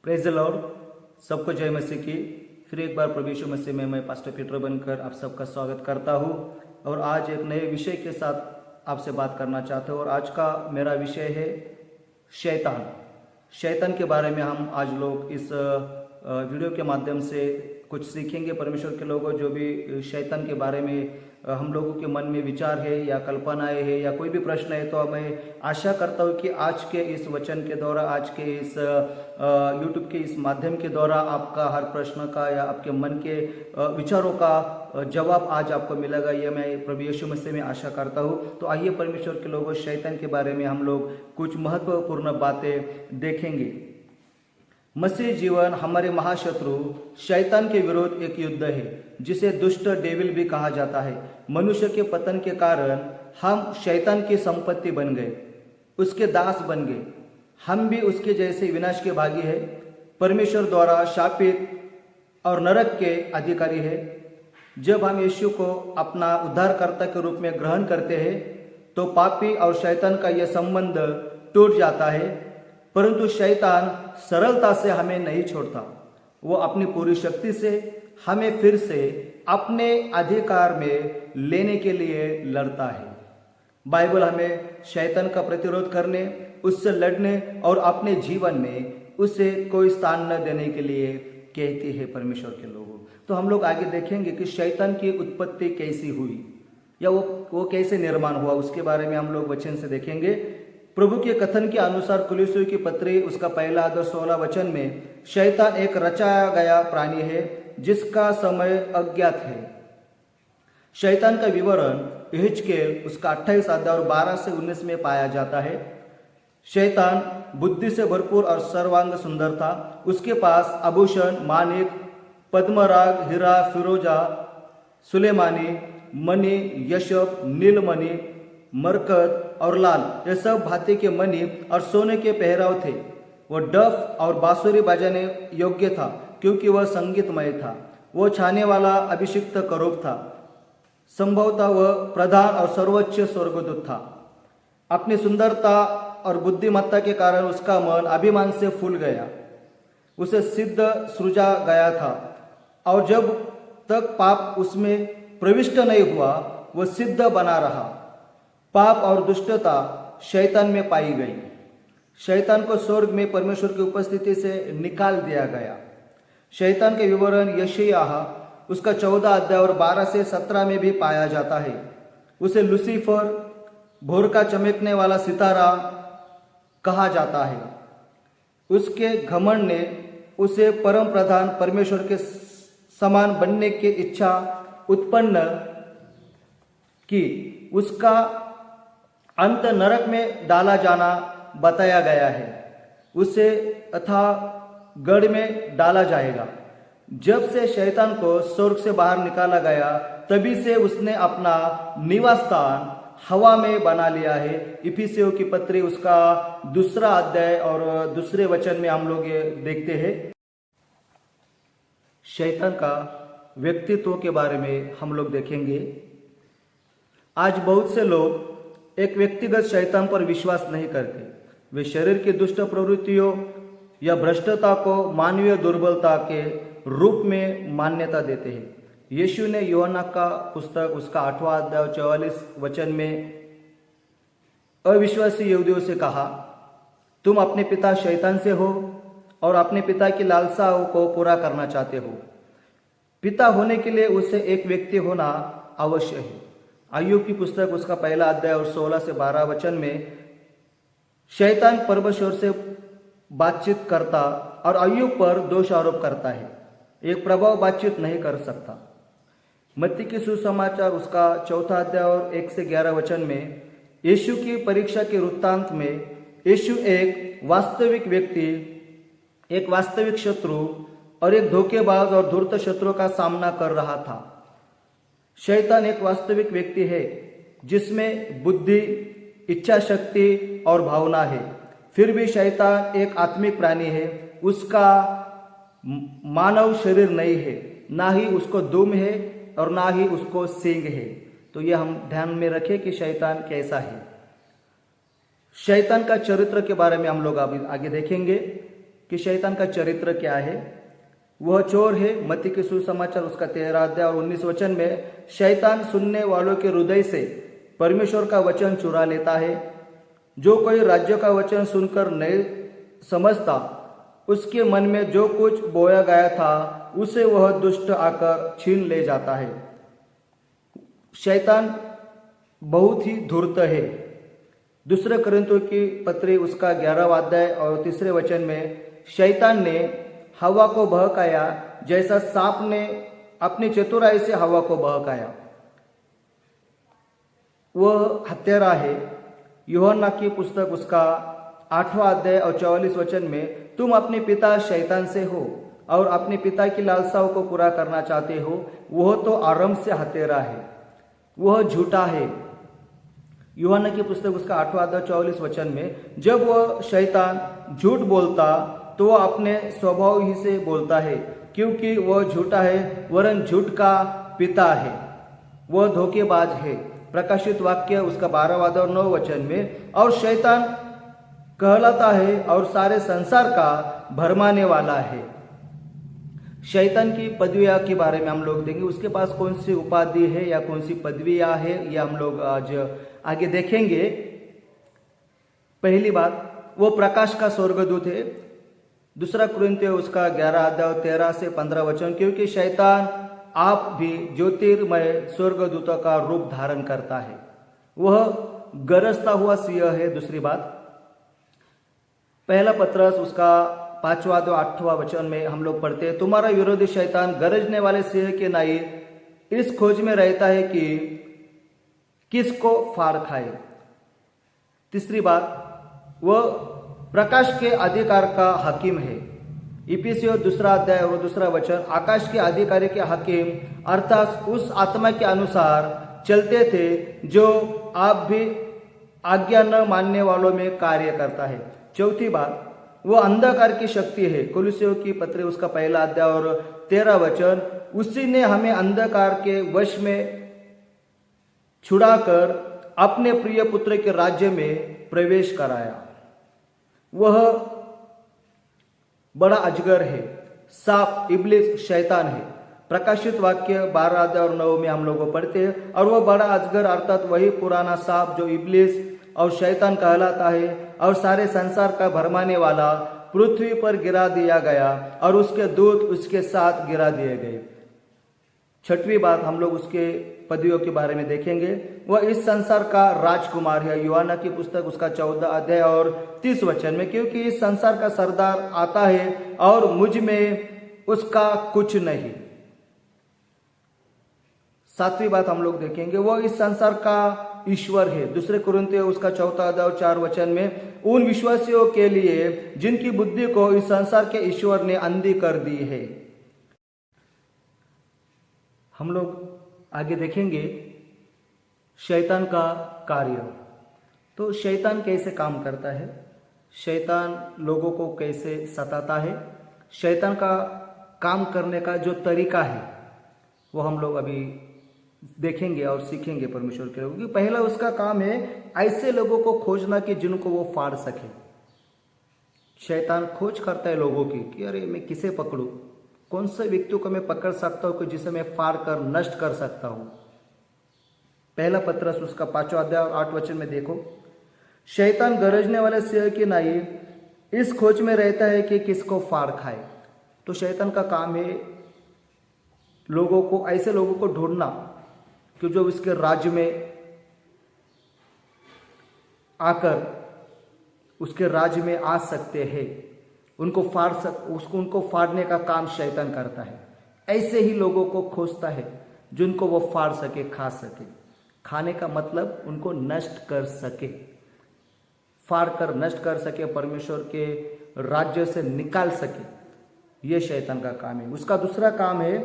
Praise the Lord. सबको जय मसीह की। फिर एक बार प्रभु यीशु मसीह में मैं पास्टर पीटर बनकर आप सबका स्वागत करता हूँ और आज एक नए विषय के साथ आपसे बात करना चाहता हूँ। और आज का मेरा विषय है शैतान। शैतान के बारे में हम आज लोग इस वीडियो के माध्यम से कुछ सीखेंगे। परमेश्वर के लोगों, जो भी शैतान के बारे में हम लोगों के मन में विचार है या कल्पनाएं है या कोई भी प्रश्न है, तो मैं आशा करता हूँ कि आज के इस वचन के द्वारा, आज के इस यूट्यूब के इस माध्यम के द्वारा आपका हर प्रश्न का या आपके मन के विचारों का जवाब आज आपको मिलेगा। ये मैं प्रभु यीशु मसीह में आशा करता हूँ। तो आइए परमेश्वर के लोगों, शैतान के बारे में हम लोग कुछ महत्वपूर्ण बातें देखेंगे। मसीह जीवन हमारे महाशत्रु शैतान के विरुद्ध एक युद्ध है, जिसे दुष्ट डेविल भी कहा जाता है। मनुष्य के पतन के कारण हम शैतान की संपत्ति बन गए, उसके दास बन गए। हम भी उसके जैसे विनाश के भागी है, परमेश्वर द्वारा शापित और नरक के अधिकारी है। जब हम यीशु को अपना उद्धारकर्ता के रूप में ग्रहण करते हैं, तो पापी और शैतान का यह संबंध टूट जाता है। परंतु शैतान सरलता से हमें नहीं छोड़ता। वो अपनी पूरी शक्ति से हमें फिर से अपने अधिकार में लेने के लिए लड़ता है। बाइबल हमें शैतान का प्रतिरोध करने, उससे लड़ने और अपने जीवन में उसे कोई स्थान न देने के लिए कहती है परमेश्वर के लोगों। तो हम लोग आगे देखेंगे कि शैतान की उत्पत्ति कैसी हुई या वो कैसे निर्माण हुआ, उसके बारे में हम लोग वचन से देखेंगे। प्रभु के कथन के अनुसार कुलुस्सियों की पत्री उसका 1:16 वचन में, शैतान एक रचाया गया प्राणी है जिसका समय अज्ञात है। शैतान का विवरण यहेजकेल उसका 28:12-19 में पाया जाता है। शैतान बुद्धि से भरपूर और सर्वांग सुंदर था। उसके पास आभूषण, मानिक, पद्मराग, हीरा, फिरोजा, सुलेमानी, मणि, यशब, नीलमणि, मरकत और लाल, ये सब भांति के मणि और सोने के पहराव थे। वो डफ और बांसुरी बजाने योग्य था, क्योंकि वह संगीतमय था। वो छाने वाला अभिषिक्त करूब था। संभवतः वह प्रधान और सर्वोच्च स्वर्गदूत था। अपनी सुंदरता और बुद्धिमत्ता के कारण उसका मन अभिमान से फूल गया। उसे सिद्ध सृजा गया था, और जब तक पाप उसमें प्रविष्ट नहीं हुआ, वह सिद्ध बना रहा। पाप और दुष्टता शैतान में पाई गई। शैतान को स्वर्ग में परमेश्वर की उपस्थिति से निकाल दिया गया। शैतान के विवरण यशायाह उसका 14:12-17 में भी पाया जाता है। उसे लूसीफर, भोर का चमकने वाला सितारा कहा जाता है। उसके घमंड ने उसे परम प्रधान परमेश्वर के समान बनने की इच्छा उत्पन्न की। उसका अंत नरक में डाला जाना बताया गया है। उसे अथाह में डाला जाएगा। जब से शैतान को स्वर्ग से बाहर निकाला गया, तभी से उसने अपना निवास स्थान हवा में बना लिया है। इफिसियों की पत्री उसका 2 अध्याय और 2 वचन में हम लोग ये देखते हैं। शैतान का व्यक्तित्व के बारे में हम लोग देखेंगे। आज बहुत से लोग एक व्यक्तिगत शैतान पर विश्वास नहीं करते। वे शरीर की दुष्ट प्रवृत्तियों या भ्रष्टता को मानवीय दुर्बलता के रूप में मान्यता देते हैं। यीशु ने यूहन्ना का पुस्तक उसका 8वां अध्याय 44 वचन में अविश्वासी यहूदियों से कहा, तुम अपने पिता शैतान से हो और अपने पिता की लालसाओं को पूरा करना चाहते हो। पिता होने के लिए उसे एक व्यक्ति होना अवश्य है। अय्यूब की पुस्तक उसका 1 अध्याय और 16-12 वचन में, शैतान परमेश्वर से बातचीत करता और अय्यूब पर दोष आरोप करता है। एक प्रभाव बातचीत नहीं कर सकता। मत्ती की सुसमाचार उसका 4 अध्याय और 1-11 वचन में, यीशु की परीक्षा के वृत्तांत में यीशु एक वास्तविक व्यक्ति, एक वास्तविक शत्रु और एक धोखेबाज और धूर्त शत्रु का सामना कर रहा था। शैतान एक वास्तविक व्यक्ति है जिसमें बुद्धि, इच्छा शक्ति और भावना है। फिर भी शैतान एक आत्मिक प्राणी है। उसका मानव शरीर नहीं है, ना ही उसको दुम है और ना ही उसको सींग है। तो ये हम ध्यान में रखें कि शैतान कैसा है। शैतान का चरित्र के बारे में हम लोग आगे देखेंगे। कि शैतान का चरित्र क्या है। वह चोर है। मत्ती के सुसमाचार उसका 13 अध्याय और 19 वचन में शैतान सुनने वालों के हृदय से परमेश्वर का वचन चुरा लेता है। जो कोई राज्य का वचन सुनकर नहीं समझता, उसके मन में जो कुछ बोया गया था उसे वह दुष्ट आकर छीन ले जाता है। शैतान बहुत ही धूर्त है। दूसरे कोरिन्थियों की पत्री उसका 11वां अध्याय और 3 वचन में शैतान ने हवा को बहकाया जैसा सांप ने अपनी चतुराई से हवा को बहकाया। वह हत्यारा है। यूहन्ना की पुस्तक उसका 8वां अध्याय और 44 वचन में तुम अपने पिता शैतान से हो और अपने पिता की लालसाओं को पूरा करना चाहते हो। वह तो आरंभ से हत्यारा है, वह झूठा है। यूहन्ना की पुस्तक उसका 8वां अध्याय 44 वचन में जब वह शैतान झूठ बोलता तो वह अपने स्वभाव ही से बोलता है, क्योंकि वह झूठा है वरन झूठ का पिता है, वह धोखेबाज है। प्रकाशित वाक्य उसका 12वां अध्याय और 9 वचन में और शैतान कहलाता है और सारे संसार का भरमाने वाला है। शैतान की पदवियां के बारे में हम लोग देखेंगे। उसके पास कौन सी उपाधि है या कौन सी पदवियां है, यह हम लोग आज आगे देखेंगे। पहली बात, वो प्रकाश का स्वर्गदूत है। दूसरा कोरिन्थियों उसका 11 अध्याय 13 से 15 वचन, क्योंकि शैतान आप भी ज्योतिर्मय स्वर्गदूतों का रूप धारण करता है, वह गरजता हुआ सिंह है। दूसरी बात, पहला पत्रस उसका 5वां अध्याय 8वां वचन में हम लोग पढ़ते हैं, तुम्हारा विरोधी शैतान गरजने वाले सिंह के नाई इस खोज में रहता है कि किसको फाड़ खाए। तीसरी बात, वह प्रकाश के अधिकार का हकीम है। इफिसियों 2 अध्याय और 2 वचन, आकाश के अधिकारी के हकीम अर्थात उस आत्मा के अनुसार चलते थे जो आप भी आज्ञा न मानने वालों में कार्य करता है। चौथी बात, वो अंधकार की शक्ति है। कुलुस्सियों की पत्री उसका 1 अध्याय और 13 वचन, उसी ने हमें अंधकार के वश में छुड़ाकर अपने प्रिय पुत्र के राज्य में प्रवेश कराया। वह बड़ा अजगर है, सांप, इब्लिस, शैतान है। प्रकाशित वाक्य 12 अध्याय और 9 में हम लोग पढ़ते हैं, और वह बड़ा अजगर अर्थात वही पुराना सांप जो इब्लिस और शैतान कहलाता है और सारे संसार का भरमाने वाला पृथ्वी पर गिरा दिया गया और उसके दूत उसके साथ गिरा दिए गए। छठवीं बात, हम लोग उसके पदवियों के बारे में देखेंगे। वह इस संसार का राजकुमार है। यूहन्ना की पुस्तक उसका 14 अध्याय और 30 वचन में, क्योंकि इस संसार का सरदार आता है और मुझ में उसका कुछ नहीं। सातवीं बात हम लोग देखेंगे, वह इस संसार का ईश्वर है। दूसरे कोरिन्थियों उसका 4 अध्याय और 4 वचन में, उन विश्वासियों के लिए जिनकी बुद्धि को इस संसार के ईश्वर ने अंधी कर दी है। हम लोग आगे देखेंगे शैतान का कार्य। तो शैतान कैसे काम करता है, शैतान लोगों को कैसे सताता है, शैतान का काम करने का जो तरीका है वो हम लोग अभी देखेंगे और सीखेंगे परमेश्वर के लोगों की। पहला उसका काम है ऐसे लोगों को खोजना कि जिनको वो फाड़ सके। शैतान खोज करता है लोगों की कि अरे मैं किसे पकड़ूं, कौन से व्यक्ति को मैं पकड़ सकता हूं कि जिसे मैं फाड़ कर नष्ट कर सकता हूं। पहला पत्रस उसका 5वां अध्याय और 8 वचन में देखो, शैतान गरजने वाले सिंह की नाई इस खोज में रहता है कि किसको फाड़ खाए। तो शैतान का काम है लोगों को, ऐसे लोगों को ढूंढना कि जो इसके राज्य में आकर उसके राज्य में आ सकते हैं, उनको उनको फाड़ने का काम शैतान करता है। ऐसे ही लोगों को खोजता है जिनको वो फाड़ सके, खा सके। खाने का मतलब उनको नष्ट कर सके, फाड़ कर नष्ट कर सके, परमेश्वर के राज्य से निकाल सके। ये शैतान का काम है। उसका दूसरा काम है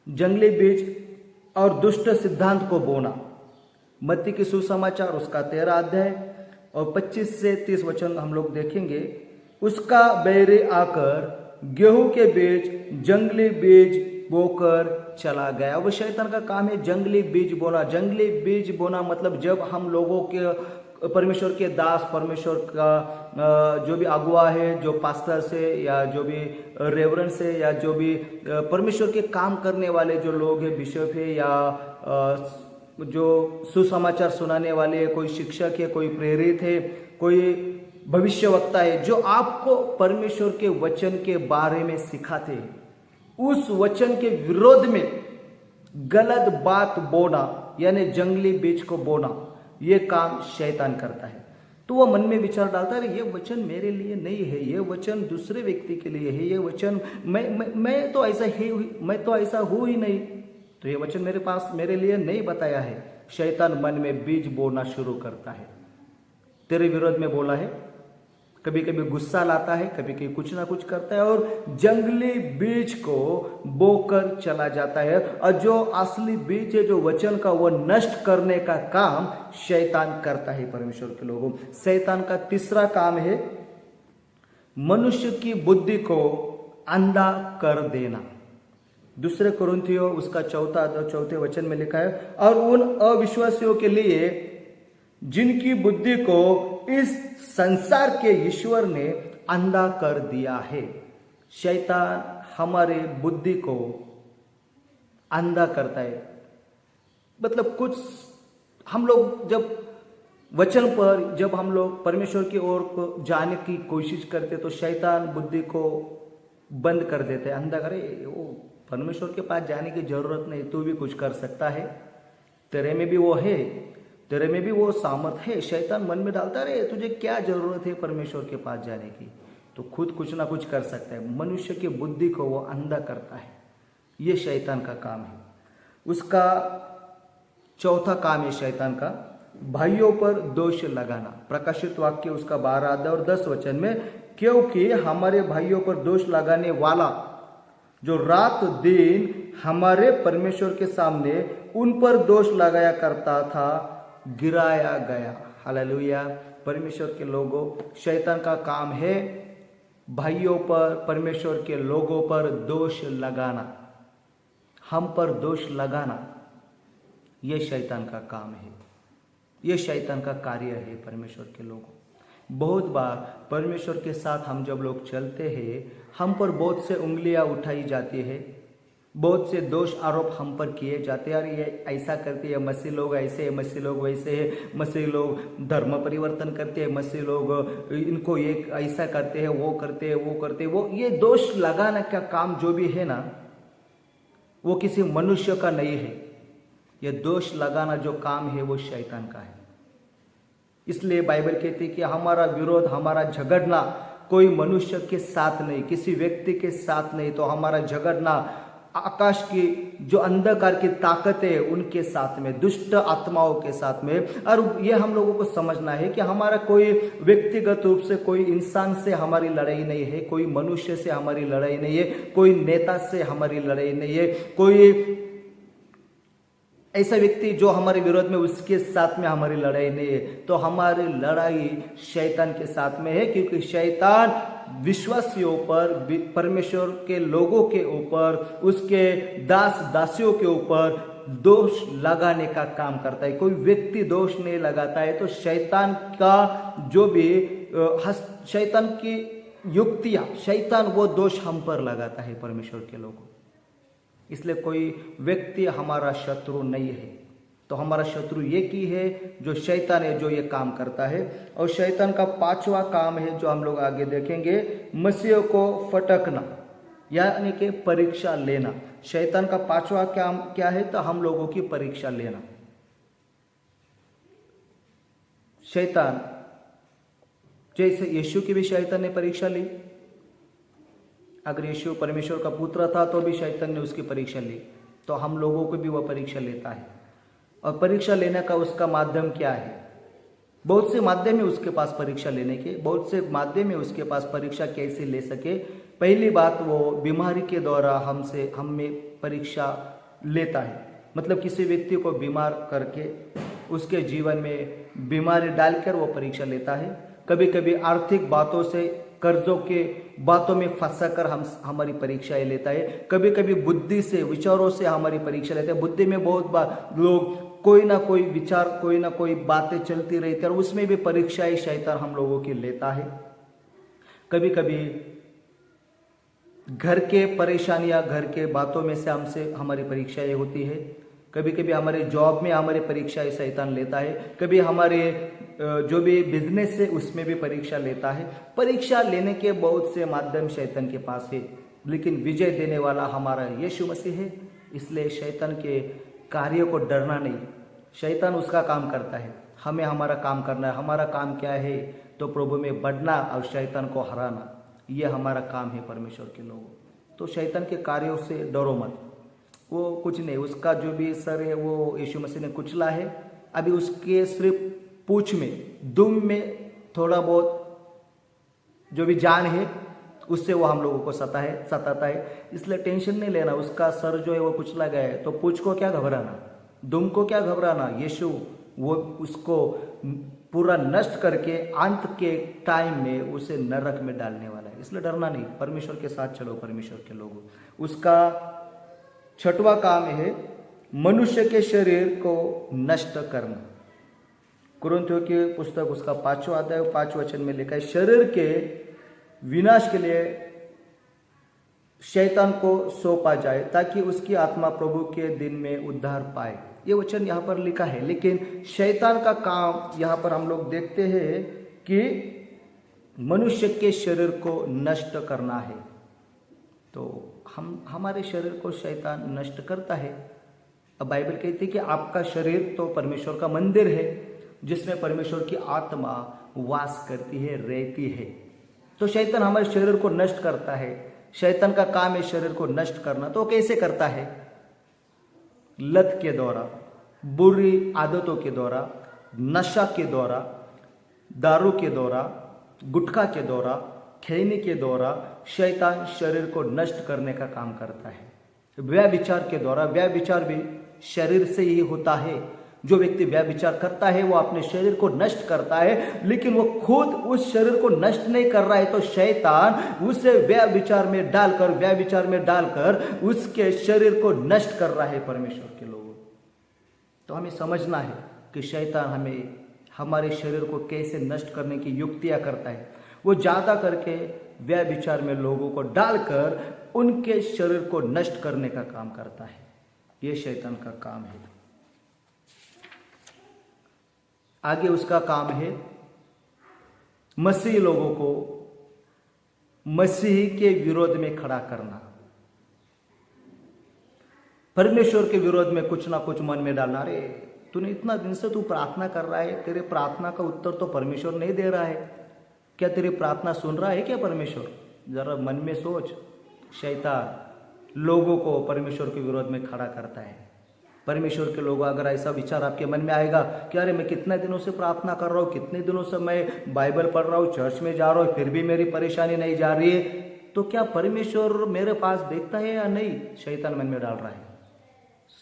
जंगली बीज और दुष्ट सिद्धांत को बोना। मत्ती की सुसमाचार उसका 13 अध्याय और 25 से 30 वचन हम लोग देखेंगे। उसका बैरी आकर गेहूं के बीच जंगली बीज बोकर चला गया। वो शैतान का काम है जंगली बीज बोना। जंगली बीज बोना मतलब जब हम लोगों के परमेश्वर के दास, परमेश्वर का जो भी अगुआ है, जो पास्टर से या जो भी रेवरेंड से या जो भी परमेश्वर के काम करने वाले जो लोग हैं, बिशप है या जो सुसमाचार सुनाने वाले है, कोई शिक्षक है, कोई प्रेरित है, कोई भविष्यवक्ता है, जो आपको परमेश्वर के वचन के बारे में सिखाते हैं, उस वचन के विरोध में गलत बात बोना यानी जंगली बीज को बोना, ये काम शैतान करता है। तो वह मन में विचार डालता है, ये वचन मेरे लिए नहीं है, ये वचन दूसरे व्यक्ति के लिए है, ये वचन मैं तो ऐसा ही, मैं तो ऐसा हूं ही नहीं, तो ये वचन मेरे पास मेरे लिए नहीं बताया है। शैतान मन में बीज बोना शुरू करता है, तेरे विरोध में बोला है, कभी कभी गुस्सा लाता है, कभी कभी कुछ ना कुछ करता है और जंगली बीज को बोकर चला जाता है। और जो असली बीज है, जो वचन का, वो नष्ट करने का काम शैतान करता है परमेश्वर के लोगों। शैतान का तीसरा काम है मनुष्य की बुद्धि को अंधा कर देना। दूसरे कुरिन्थियों उसका चौथे वचन में लिखा है, और उन अविश्वासियों के लिए जिनकी बुद्धि को इस संसार के ईश्वर ने अंधा कर दिया है। शैतान हमारे बुद्धि को अंधा करता है। मतलब कुछ हम लोग जब वचन पर, जब हम लोग परमेश्वर की ओर को जाने की कोशिश करते तो शैतान बुद्धि को बंद कर देते हैं, अंधा करे, वो परमेश्वर के पास जाने की जरूरत नहीं, तू भी कुछ कर सकता है, तेरे में भी वो है, तेरे में भी वो सामर्थ है। शैतान मन में डालता रहे, तुझे क्या जरूरत है परमेश्वर के पास जाने की, तो खुद कुछ ना कुछ कर सकता है। मनुष्य की बुद्धि को वो अंधा करता है, ये शैतान का काम है। उसका चौथा काम है शैतान का, भाइयों पर दोष लगाना। प्रकाशित वाक्य उसका 12 और 10 वचन में, क्योंकि हमारे भाइयों पर दोष लगाने वाला जो रात दिन हमारे परमेश्वर के सामने उन पर दोष लगाया करता था, गिराया गया। हालेलुया। परमेश्वर के लोगों, शैतान का काम है भाइयों पर, परमेश्वर के लोगों पर दोष लगाना, हम पर दोष लगाना, यह शैतान का काम है, यह शैतान का कार्य है परमेश्वर के लोगों। बहुत बार परमेश्वर के साथ हम जब लोग चलते हैं, हम पर बहुत से उंगलियां उठाई जाती है, बहुत से दोष आरोप हम पर किए जाते हैं। और ये ऐसा करते हैं, मसीह लोग ऐसे है, मसीह लोग वैसे है, मसीह लोग धर्म परिवर्तन करते हैं, मसीह लोग इनको एक ऐसा करते हैं, वो करते हैं, वो करते हैं, वो ये दोष लगाने का काम जो भी है ना, वो किसी मनुष्य का नहीं है। ये दोष लगाना जो काम है वो शैतान का है। इसलिए बाइबल कहती है कि हमारा विरोध, हमारा झगड़ना कोई मनुष्य के साथ नहीं, किसी व्यक्ति के साथ नहीं, तो हमारा झगड़ना आकाश की जो अंधकार की ताकत है उनके साथ में, दुष्ट आत्माओं के साथ में। और ये हम लोगों को समझना है कि हमारा कोई व्यक्तिगत रूप से, कोई इंसान से हमारी लड़ाई नहीं है, कोई मनुष्य से हमारी लड़ाई नहीं है, कोई नेता से हमारी लड़ाई नहीं है, कोई ऐसा व्यक्ति जो हमारे विरोध में, उसके साथ में हमारी लड़ाई नहीं है। तो हमारी लड़ाई शैतान के साथ में है, क्योंकि शैतान विश्वासियों पर, परमेश्वर के लोगों के ऊपर, उसके दास दासियों के ऊपर दोष लगाने का काम करता है। कोई व्यक्ति दोष नहीं लगाता है तो शैतान का जो भी शैतान की युक्तियां, शैतान वो दोष हम पर लगाता है परमेश्वर के लोगों। इसलिए कोई व्यक्ति हमारा शत्रु नहीं है, तो हमारा शत्रु ये की है जो शैतान है, जो ये काम करता है। और शैतान का 5वां काम है जो हम लोग आगे देखेंगे, मसीह को फटकना, यानी कि परीक्षा लेना। शैतान का 5वां काम क्या है? तो हम लोगों की परीक्षा लेना। शैतान, जैसे यीशु की भी शैतान ने परीक्षा ली, अगर यीशु परमेश्वर का पुत्र था तो भी शैतान ने उसकी परीक्षा ली, तो हम लोगों को भी वह परीक्षा लेता है। और परीक्षा लेने का उसका माध्यम क्या है? बहुत से माध्यम है उसके पास परीक्षा लेने के, बहुत से माध्यम है उसके पास परीक्षा कैसे ले सके। पहली बात, वो बीमारी के द्वारा हमें परीक्षा लेता है। मतलब किसी व्यक्ति को बीमार करके उसके जीवन में बीमारी डालकर वो परीक्षा लेता है। कभी कभी आर्थिक बातों से, कर्जों के बातों में फंसाकर हमारी परीक्षाएं लेता है। कभी कभी बुद्धि से, विचारों से हमारी परीक्षा लेता है। बुद्धि में बहुत बार लोग कोई ना कोई विचार, कोई ना कोई बातें चलती रहती है और उसमें भी परीक्षाएं शैतान हम लोगों की लेता है। कभी कभी घर के परेशानियां, घर के बातों में से हमसे हमारी परीक्षाएं होती है। कभी कभी हमारे जॉब में हमारी परीक्षाएं शैतान लेता है। कभी हमारे जो भी बिजनेस है उसमें भी परीक्षा लेता है। परीक्षा लेने के बहुत से माध्यम शैतान के पास है, लेकिन विजय देने वाला हमारा यीशु मसीह है। इसलिए शैतान के कार्य को डरना नहीं। शैतान उसका काम करता है, हमें हमारा काम करना है। हमारा काम क्या है? तो प्रभु में बढ़ना और शैतान को हराना, ये हमारा काम है परमेश्वर के लोगों। तो शैतान के कार्यों से डरो मत, वो कुछ नहीं। उसका जो भी सर है वो यीशु मसीह ने कुचला है। अभी उसके सिर्फ पूंछ में, दुम में थोड़ा बहुत जो भी जान है उससे वो हम लोगों को सताता है। इसलिए टेंशन नहीं लेना। उसका सर जो है वो कुचला गया है, तो पूंछ को क्या घबराना, दुम को क्या घबराना। यीशु वो उसको पूरा नष्ट करके अंत के टाइम में उसे नरक में डालने वाला है। इसलिए डरना नहीं, परमेश्वर के साथ चलो परमेश्वर के लोगों। उसका 6वां काम है मनुष्य के शरीर को नष्ट करना। कुरिन्थियों की पुस्तक उसका 5वां अध्याय 5 वचन में लिखा है, शरीर के विनाश के लिए शैतान को सौंपा जाए ताकि उसकी आत्मा प्रभु के दिन में उद्धार पाए। ये वचन यहाँ पर लिखा है। लेकिन शैतान का काम यहाँ पर हम लोग देखते हैं कि मनुष्य के शरीर को नष्ट करना है। तो हमारे शरीर को शैतान नष्ट करता है। अब बाइबल कहती है कि आपका शरीर तो परमेश्वर का मंदिर है, जिसमें परमेश्वर की आत्मा वास करती है, रहती है। तो शैतान हमारे शरीर को नष्ट करता है। शैतान का काम है शरीर को नष्ट करना। तो कैसे करता है? लत के द्वारा, बुरी आदतों के द्वारा, नशा के द्वारा, दारू के द्वारा, गुटखा के द्वारा, खैनी के द्वारा शैतान शरीर को नष्ट करने का काम करता है। व्यभिचार के द्वारा, व्यभिचार भी शरीर से ही होता है। जो व्यक्ति व्यभिचार करता है वो अपने शरीर को नष्ट करता है, लेकिन वो खुद उस शरीर को नष्ट नहीं कर रहा है, तो शैतान उसे व्यभिचार में डालकर उसके शरीर को नष्ट कर रहा है परमेश्वर के लोगों। तो हमें समझना है कि शैतान हमें हमारे शरीर को कैसे नष्ट करने की युक्तियां करता है। वो ज्यादा करके व्यभिचार में लोगों को डालकर उनके शरीर को नष्ट करने का काम करता है। ये शैतान का काम है। आगे उसका काम है मसीही लोगों को मसीह के विरोध में खड़ा करना। परमेश्वर के विरोध में कुछ ना कुछ मन में डालना। अरे तूने इतना दिन से तू प्रार्थना कर रहा है, तेरे प्रार्थना का उत्तर तो परमेश्वर नहीं दे रहा है। क्या तेरी प्रार्थना सुन रहा है क्या परमेश्वर? जरा मन में सोच। शैतान लोगों को परमेश्वर के विरोध में खड़ा करता है। परमेश्वर के लोग, अगर ऐसा विचार आपके मन में आएगा कि अरे मैं कितने दिनों से प्रार्थना कर रहा हूँ, कितने दिनों से मैं बाइबल पढ़ रहा हूँ, चर्च में जा रहा हूँ, फिर भी मेरी परेशानी नहीं जा रही है, तो क्या परमेश्वर मेरे पास देखता है या नहीं? शैतान मन में डाल रहा है।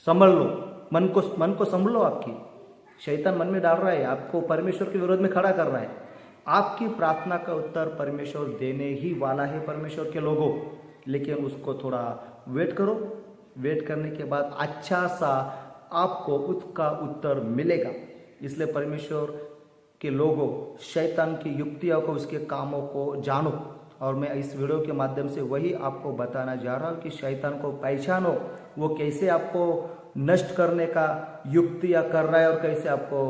संभल लो, मन को संभलो। आपकी शैतान मन में डाल रहा है, आपको परमेश्वर के विरोध में खड़ा कर रहा है। आपकी प्रार्थना का उत्तर परमेश्वर देने ही वाला है परमेश्वर के लोगों, लेकिन उसको थोड़ा वेट करो। वेट करने के बाद अच्छा सा आपको उसका उत्तर मिलेगा। इसलिए परमेश्वर के लोगों शैतान की युक्तियों को, उसके कामों को जानो। और मैं इस वीडियो के माध्यम से वही आपको बताना जा रहा हूँ कि शैतान को पहचानो, वो कैसे आपको नष्ट करने का युक्तियाँ कर रहा है और कैसे आपको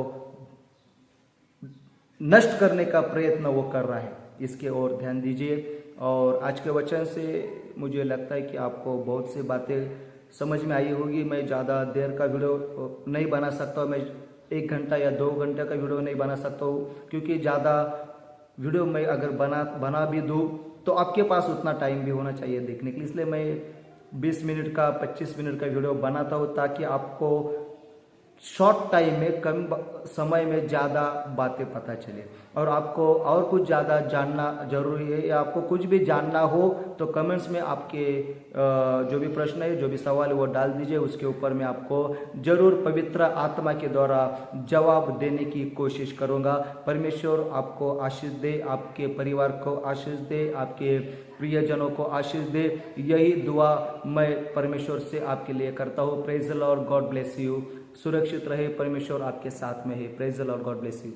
नष्ट करने का प्रयत्न वो कर रहा है। इसके ओर ध्यान दीजिए। और आज के वचन से मुझे लगता है कि आपको बहुत सी बातें समझ में आई होगी। मैं ज़्यादा देर का वीडियो नहीं बना सकता, मैं 1 घंटा या 2 घंटे का वीडियो नहीं बना सकता हूँ, क्योंकि ज़्यादा वीडियो मैं अगर बना भी दूँ तो आपके पास उतना टाइम भी होना चाहिए देखने के लिए। इसलिए मैं 20 मिनट का 25 मिनट का वीडियो बनाता हूँ, ताकि आपको शॉर्ट टाइम में, कम समय में ज़्यादा बातें पता चले। और आपको और कुछ ज़्यादा जानना जरूरी है या आपको कुछ भी जानना हो तो कमेंट्स में आपके जो भी प्रश्न है, जो भी सवाल है वो डाल दीजिए। उसके ऊपर मैं आपको जरूर पवित्र आत्मा के द्वारा जवाब देने की कोशिश करूँगा। परमेश्वर आपको आशीष दे, आपके परिवार को आशीष दे, आपके प्रियजनों को आशीष दे। यही दुआ मैं परमेश्वर से आपके लिए करता हूँ। Praise the Lord, God bless you. सुरक्षित रहे, परमेश्वर आपके साथ में है। Praise the Lord, God bless you.